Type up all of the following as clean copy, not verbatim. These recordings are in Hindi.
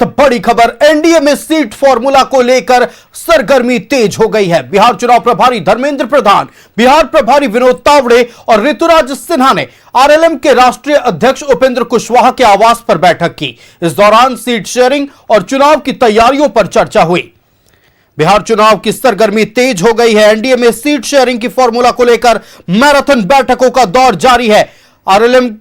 बड़ी खबर, एनडीए में सीट फॉर्मूला को लेकर सरगर्मी तेज हो गई है। बिहार चुनाव प्रभारी धर्मेंद्र प्रधान, बिहार प्रभारी विनोद तावड़े और ऋतुराज सिन्हा ने आरएलएम के राष्ट्रीय अध्यक्ष उपेंद्र कुशवाहा के आवास पर बैठक की। इस दौरान सीट शेयरिंग और चुनाव की तैयारियों पर चर्चा हुई। बिहार चुनाव की सरगर्मी तेज हो गई है। एनडीए में सीट शेयरिंग की फॉर्मूला को लेकर मैराथन बैठकों का दौर जारी है। आरएलएम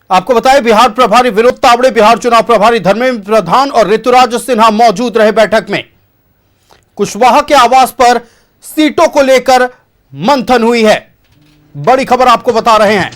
आपको बताएं, बिहार प्रभारी विनोद तावड़े, बिहार चुनाव प्रभारी धर्मेंद्र प्रधान और ऋतुराज सिन्हा मौजूद रहे बैठक में। कुशवाहा के आवास पर सीटों को लेकर मंथन हुई है। बड़ी खबर आपको बता रहे हैं।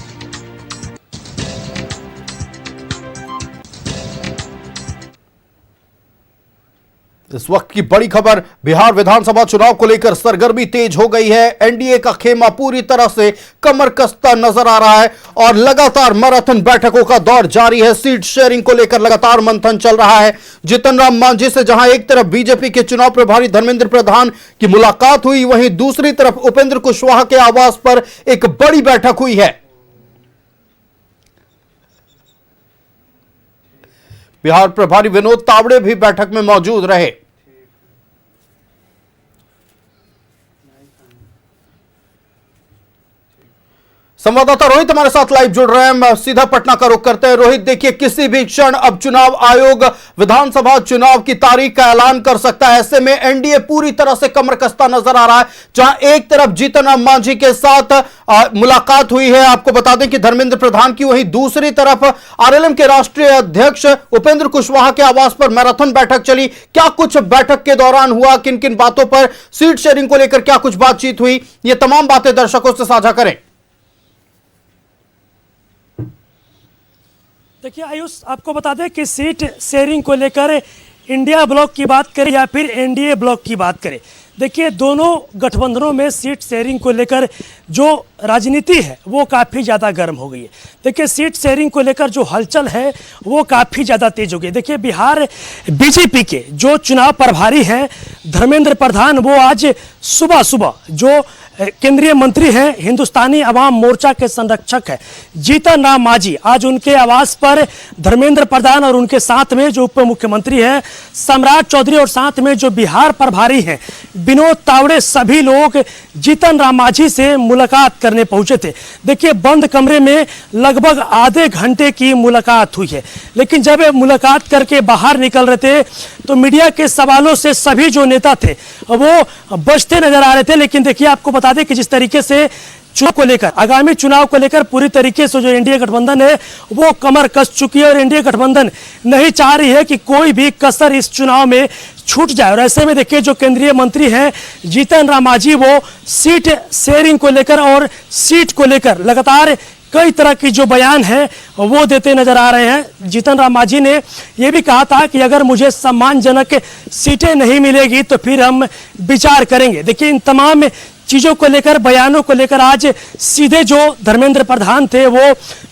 इस वक्त की बड़ी खबर, बिहार विधानसभा चुनाव को लेकर सरगर्मी तेज हो गई है। एनडीए का खेमा पूरी तरह से कमर कसता नजर आ रहा है और लगातार मैराथन बैठकों का दौर जारी है। सीट शेयरिंग को लेकर लगातार मंथन चल रहा है। जीतन राम मांझी से जहां एक तरफ बीजेपी के चुनाव प्रभारी धर्मेंद्र प्रधान की मुलाकात हुई, वहीं दूसरी तरफ उपेंद्र कुशवाहा के आवास पर एक बड़ी बैठक हुई है। बिहार प्रभारी विनोद तावड़े भी बैठक में मौजूद रहे। संवाददाता रोहित हमारे साथ लाइव जुड़ रहे हैं। सीधा पटना का रुख करते हैं। रोहित, देखिए, किसी भी क्षण अब चुनाव आयोग विधानसभा चुनाव की तारीख का ऐलान कर सकता है। ऐसे में एनडीए पूरी तरह से कमर कसता नजर आ रहा है। जहां एक तरफ जीतन राम मांझी के साथ मुलाकात हुई है, आपको बता दें कि धर्मेंद्र प्रधान की, वहीं दूसरी तरफ आरएलएम के राष्ट्रीय अध्यक्ष उपेंद्र कुशवाहा के आवास पर मैराथन बैठक चली। क्या कुछ बैठक के दौरान हुआ, किन किन बातों पर, सीट शेयरिंग को लेकर क्या कुछ बातचीत हुई, ये तमाम बातें दर्शकों से साझा करें। देखिए आयुष, आपको बता दें कि सीट शेयरिंग को लेकर इंडिया ब्लॉक की बात करें या फिर एनडीए ब्लॉक की बात करें, देखिए दोनों गठबंधनों में सीट शेयरिंग को लेकर जो राजनीति है वो काफ़ी ज़्यादा गर्म हो गई है। देखिए सीट शेयरिंग को लेकर जो हलचल है वो काफ़ी ज़्यादा तेज हो गई। देखिए बिहार बीजेपी के जो चुनाव प्रभारी हैं धर्मेंद्र प्रधान, वो आज सुबह सुबह जो केंद्रीय मंत्री हैं, हिंदुस्तानी अवाम मोर्चा के संरक्षक हैं जीतन राम मांझी, आज उनके आवास पर धर्मेंद्र प्रधान और उनके साथ में जो उप मुख्यमंत्री हैं सम्राट चौधरी और साथ में जो बिहार प्रभारी हैं विनोद तावड़े, सभी लोग जीतन राम मांझी से मुलाकात करने पहुंचे थे। देखिए बंद कमरे में लगभग आधे घंटे की मुलाकात हुई है, लेकिन जब मुलाकात करके बाहर निकल रहे थे तो मीडिया के सवालों से सभी जो नेता थे वो बचते नजर आ रहे थे। लेकिन देखिए आपको बता दें कि जिस तरीके से चुनाव को लेकर, आगामी चुनाव को लेकर पूरी तरीके से जो एनडीए गठबंधन है वो कमर कस चुकी है और एनडीए गठबंधन नहीं चाह रही है कि कोई भी कसर इस चुनाव में छूट जाए। और ऐसे में देखिए जो केंद्रीय मंत्री हैं जीतन राम मांझी, वो सीट शेयरिंग को लेकर और सीट को लेकर लगातार कई तरह की जो बयान है वो देते नजर आ रहे हैं। जीतन राम मांझी ने यह भी कहा था कि अगर मुझे सम्मानजनक सीटें नहीं मिलेगी तो फिर हम विचार करेंगे। देखिए इन तमाम चीज़ों को लेकर, बयानों को लेकर आज सीधे जो धर्मेंद्र प्रधान थे वो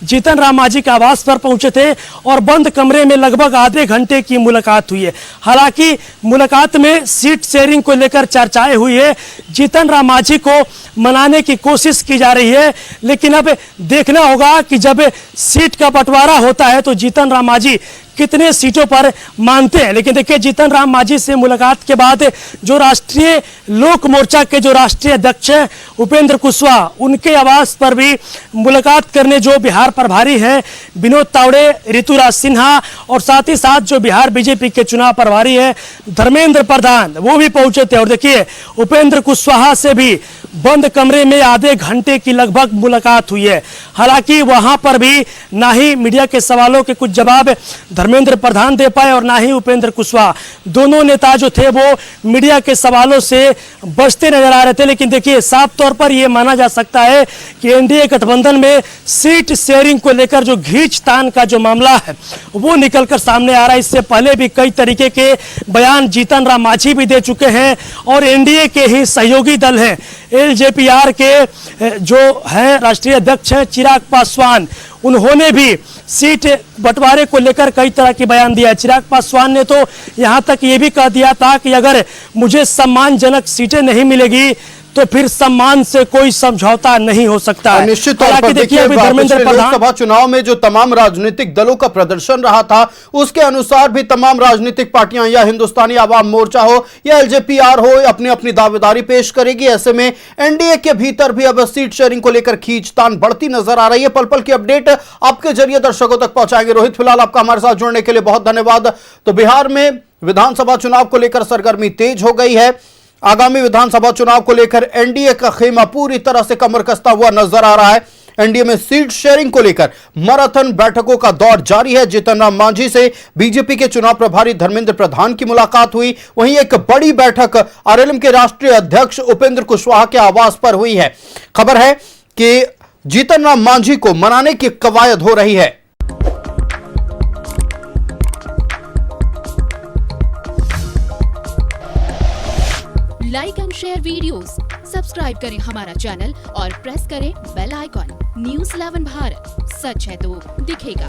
जीतन राम मांझी के आवास पर पहुंचे थे और बंद कमरे में लगभग आधे घंटे की मुलाकात हुई है। हालांकि मुलाकात में सीट शेयरिंग को लेकर चर्चाएं हुई है, जीतन राम मांझी को मनाने की कोशिश की जा रही है, लेकिन अब देखना होगा कि जब सीट का बंटवारा होता है तो जीतन राम मांझी कितने सीटों पर मानते हैं। लेकिन देखिए जीतन राम मांझी से मुलाकात के बाद जो राष्ट्रीय लोक मोर्चा के जो राष्ट्रीय अध्यक्ष हैं उपेंद्र कुशवाहा, उनके आवास पर भी मुलाकात करने जो बिहार प्रभारी हैं विनोद तावड़े, ऋतुराज सिन्हा और साथ ही साथ जो बिहार बीजेपी के चुनाव प्रभारी हैं धर्मेंद्र प्रधान, वो भी पहुंचे थे। और देखिए उपेंद्र कुशवाहा से भी बंद कमरे में आधे घंटे की लगभग मुलाकात हुई है। हालांकि वहां पर भी ना ही मीडिया के सवालों के कुछ जवाब धर्मेंद्र प्रधान दे पाए और ना ही उपेंद्र कुशवाहा, दोनों नेता जो थे वो मीडिया के सवालों से बचते नजर आ रहे थे। लेकिन देखिए साफ तौर पर यह माना जा सकता है कि एनडीए गठबंधन में सीट शेयरिंग को लेकर जो खींचतान का जो मामला है वो निकलकर सामने आ रहा है। इससे पहले भी कई तरीके के बयान जीतन राम मांझी भी दे चुके हैं और एनडीए के ही सहयोगी दल हैं एलजेपीआर के जो हैं राष्ट्रीय अध्यक्ष हैं चिराग पासवान, उन्होंने भी सीट बंटवारे को लेकर कई तरह के बयान दिया है। चिराग पासवान ने तो यहां तक ये भी कह दिया था कि अगर मुझे सम्मानजनक सीटें नहीं मिलेगी तो फिर सम्मान से कोई समझौता नहीं हो सकता है। निश्चित तौर हालांकि पर देखिए अभी देखिए धर्मेंद्र पिछले प्रधान लोकसभा चुनाव में जो तमाम राजनीतिक दलों का प्रदर्शन रहा था उसके अनुसार भी तमाम राजनीतिक पार्टियां या हिंदुस्तानी आवाम मोर्चा हो या एलजेपीआर हो अपनी अपनी दावेदारी पेश करेगी। ऐसे में एनडीए के भीतर भी अब सीट शेयरिंग को लेकर खींचतान बढ़ती नजर आ रही है। पल पल की अपडेट आपके जरिए दर्शकों तक पहुंचाएंगे। रोहित, फिलहाल आपका हमारे साथ जुड़ने के लिए बहुत धन्यवाद। तो बिहार में विधानसभा चुनाव को लेकर सरगर्मी तेज हो गई है। आगामी विधानसभा चुनाव को लेकर एनडीए का खेमा पूरी तरह से कमर कसता हुआ नजर आ रहा है। एनडीए में सीट शेयरिंग को लेकर मैराथन बैठकों का दौर जारी है। जीतन राम मांझी से बीजेपी के चुनाव प्रभारी धर्मेंद्र प्रधान की मुलाकात हुई। वहीं एक बड़ी बैठक आरएलएम के राष्ट्रीय अध्यक्ष उपेंद्र कुशवाहा के आवास पर हुई है। खबर है कि जीतन राम मांझी को मनाने की कवायद हो रही है। Like and share videos, subscribe करें हमारा चैनल और प्रेस करें बेल आइकॉन। न्यूज़ 11 भारत, सच है तो दिखेगा।